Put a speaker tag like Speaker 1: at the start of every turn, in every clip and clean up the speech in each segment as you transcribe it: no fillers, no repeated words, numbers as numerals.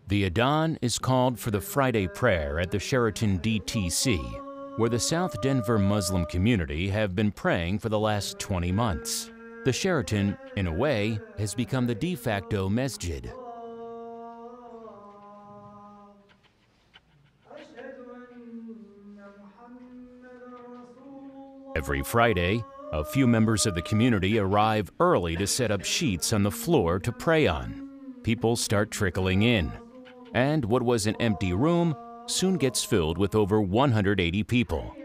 Speaker 1: The Adhan is called for the Friday prayer at the Sheraton DTC, where the South Denver Muslim community have been praying for the last 20 months. The Sheraton, in a way, has become the de facto masjid. Every Friday, a few members of the community arrive early to set up sheets on the floor to pray on. People start trickling in, and what was an empty room soon gets filled with over 180 people.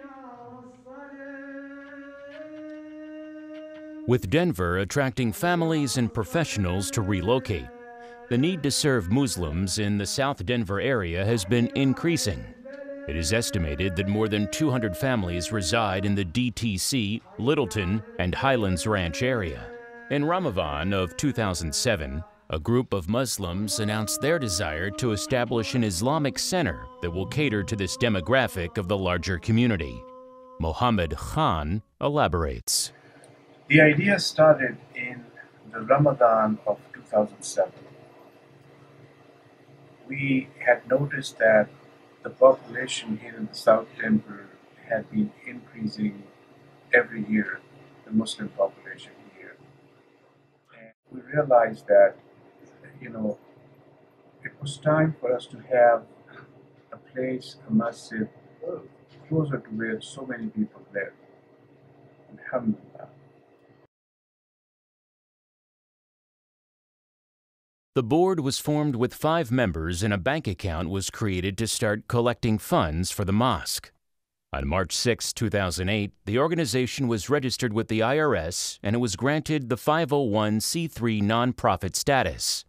Speaker 1: With Denver attracting families and professionals to relocate, the need to serve Muslims in the South Denver area has been increasing. It is estimated that more than 200 families reside in the DTC, Littleton, and Highlands Ranch area. In Ramadan of 2007, a group of Muslims announced their desire to establish an Islamic center that will cater to this demographic of the larger community. Mohammed Khan elaborates.
Speaker 2: The idea started in the Ramadan of 2007. We had noticed that the population here in the South Denver had been increasing every year, the Muslim population here. And we realized that, it was time for us to have a place, a masjid, closer to where so many people live. Alhamdulillah.
Speaker 1: The board was formed with 5 members and a bank account was created to start collecting funds for the mosque. On March 6, 2008, the organization was registered with the IRS and it was granted the 501c3 nonprofit status.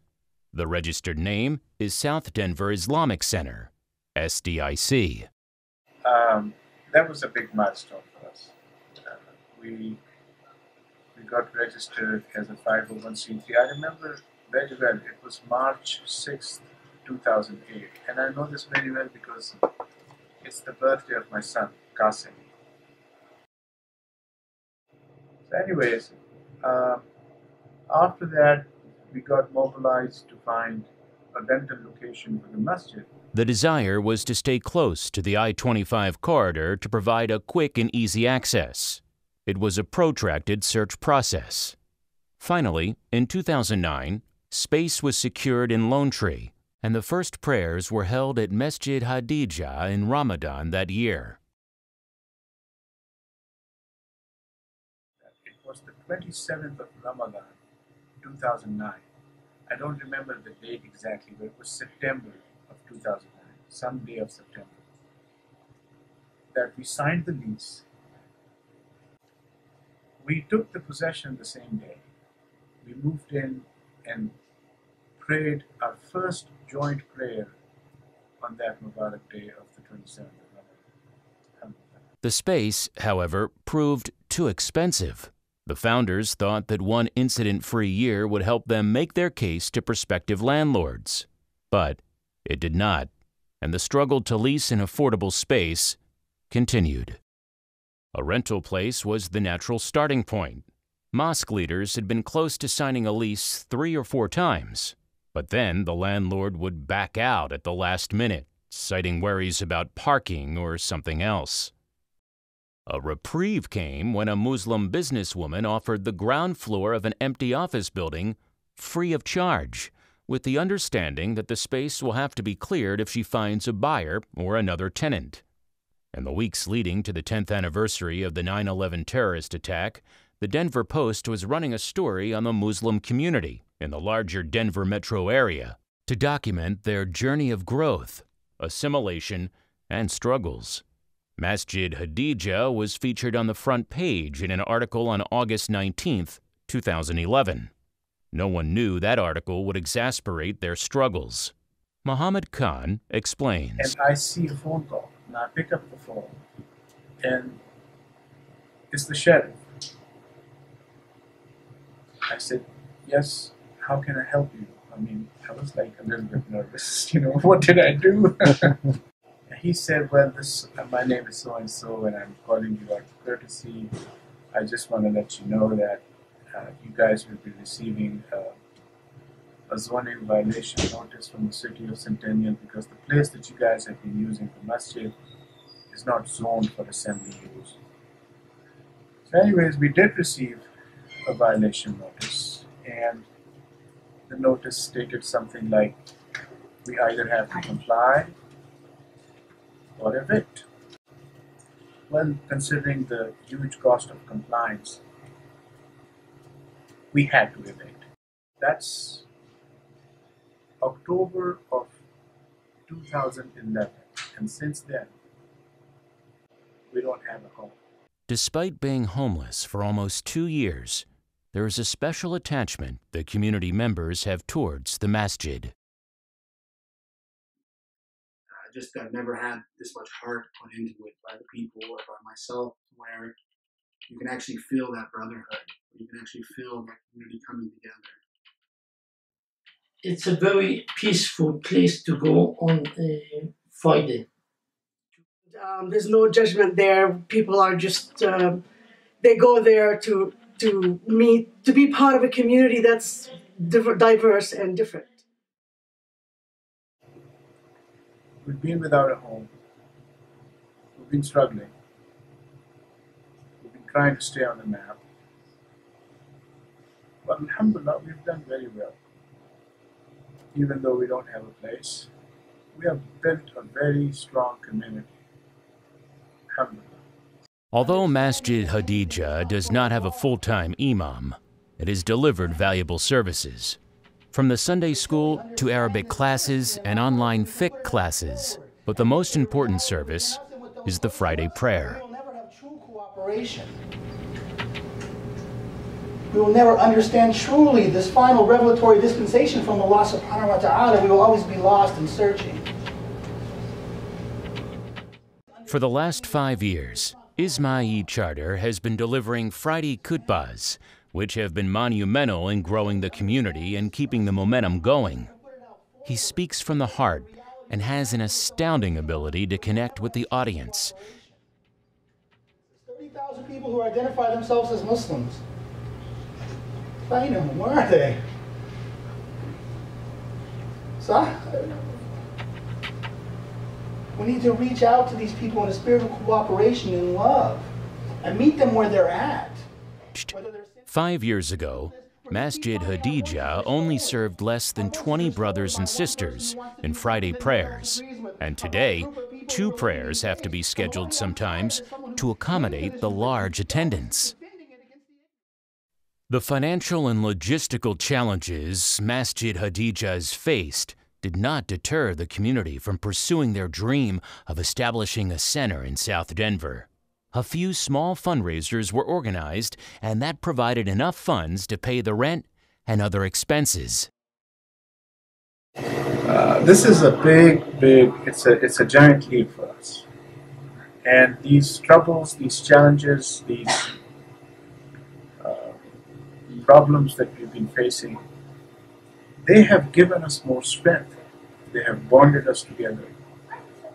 Speaker 1: The registered name is South Denver Islamic Center, SDIC.
Speaker 2: That was a big milestone for us. We got registered as a 501c3. I remember very well, it was March 6th, 2008. And I know this very well because it's the birthday of my son, Qasim. So anyways, after that, we got mobilized to find a rental location for the masjid.
Speaker 1: The desire was to stay close to the I-25 corridor to provide a quick and easy access. It was a protracted search process. Finally, in 2009, space was secured in Lone Tree, and the first prayers were held at Masjid Khadeejah in Ramadan that year.
Speaker 2: It was the 27th of Ramadan, 2009. I don't remember the date exactly, but it was September of 2009, some day of September, that we signed the lease. We took the possession the same day. We moved in and prayed our first joint prayer on that Mubarak day of the 27th of Ramadan.
Speaker 1: The space, however, proved too expensive. The founders thought that one incident-free year would help them make their case to prospective landlords. But it did not, and the struggle to lease an affordable space continued. A rental place was the natural starting point. Mosque leaders had been close to signing a lease 3 or 4 times, but then the landlord would back out at the last minute, citing worries about parking or something else. A reprieve came when a Muslim businesswoman offered the ground floor of an empty office building free of charge, with the understanding that the space will have to be cleared if she finds a buyer or another tenant. In the weeks leading to the 10th anniversary of the 9/11 terrorist attack, the Denver Post was running a story on the Muslim community in the larger Denver metro area to document their journey of growth, assimilation, and struggles. Masjid Khadeejah was featured on the front page in an article on August 19, 2011. No one knew that article would exasperate their struggles. Mohammed Khan explains.
Speaker 2: And I see a phone call, and I pick up the phone, and it's the sheriff. I said, yes, how can I help you? I mean, I was like a little bit nervous, what did I do? he said, well, my name is so-and-so, and I'm calling you out of courtesy. I just want to let you know that you guys will be receiving a zoning violation notice from the city of Centennial because the place that you guys have been using for masjid is not zoned for assembly use. So anyways, we did receive a violation notice, and the notice stated something like, we either have to comply or evict. Well, considering the huge cost of compliance, we had to evict. That's October of 2011, and since then, we don't have a home.
Speaker 1: Despite being homeless for almost 2 years, there is a special attachment the community members have towards the masjid.
Speaker 3: I've never had this much heart put into it by the people or by myself, where you can actually feel that brotherhood. You can actually feel that community coming together.
Speaker 4: It's a very peaceful place to go on a Friday.
Speaker 5: There's no judgment there. People are just, they go there to meet, to be part of a community that's diverse and different.
Speaker 2: We've been without a home. We've been struggling. We've been trying to stay on the map. But alhamdulillah, we've done very well. Even though we don't have a place, we have built a very strong community. Alhamdulillah.
Speaker 1: Although Masjid Khadeejah does not have a full-time imam, it has delivered valuable services. From the Sunday school to Arabic classes and online fiqh classes. But the most important service is the Friday prayer.
Speaker 6: We will never have true cooperation. We will never understand truly this final revelatory dispensation from Allah subhanahu wa ta'ala. We will always be lost and searching.
Speaker 1: For the last 5 years, Ismaili Charter has been delivering Friday khutbahs, which have been monumental in growing the community and keeping the momentum going. He speaks from the heart and has an astounding ability to connect with the audience.
Speaker 6: 30,000 people who identify themselves as Muslims. Find them. Where are they? So, we need to reach out to these people in a spirit of cooperation and love and meet them where they're at.
Speaker 1: 5 years ago, Masjid Khadeejah only served less than 20 brothers and sisters in Friday prayers, and today, 2 prayers have to be scheduled sometimes to accommodate the large attendance. The financial and logistical challenges Masjid Khadeejah has faced did not deter the community from pursuing their dream of establishing a center in South Denver. A few small fundraisers were organized, and that provided enough funds to pay the rent and other expenses.
Speaker 2: This is a it's a giant leap for us. And these troubles, these challenges, these problems that we've been facing, they have given us more strength. They have bonded us together.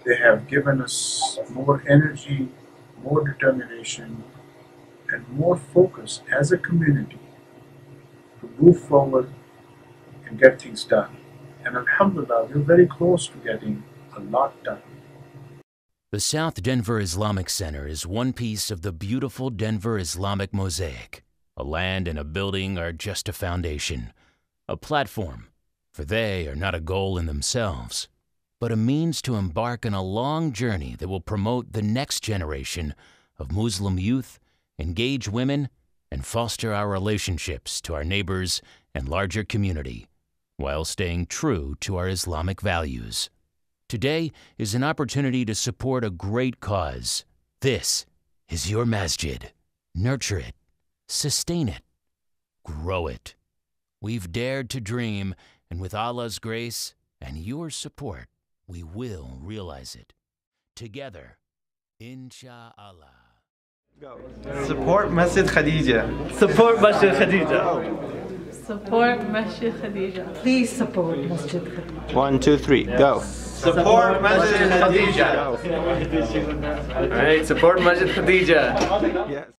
Speaker 2: They have given us more energy, more determination, and more focus as a community to move forward and get things done. And alhamdulillah, we're very close to getting a lot done.
Speaker 1: The South Denver Islamic Center is one piece of the beautiful Denver Islamic mosaic. A land and a building are just a foundation, a platform, for they are not a goal in themselves, but a means to embark on a long journey that will promote the next generation of Muslim youth, engage women, and foster our relationships to our neighbors and larger community, while staying true to our Islamic values. Today is an opportunity to support a great cause. This is your masjid. Nurture it, sustain it, grow it. We've dared to dream, and with Allah's grace and your support, we will realize it. Together, Insha'Allah.
Speaker 7: Support Masjid Khadeejah.
Speaker 4: Support Masjid Khadeejah.
Speaker 8: Support Masjid Khadeejah.
Speaker 5: Please support Masjid Khadeejah.
Speaker 7: 1, 2, 3, go. Support Masjid Khadeejah.
Speaker 8: All right, support Masjid Khadeejah.
Speaker 7: Yes.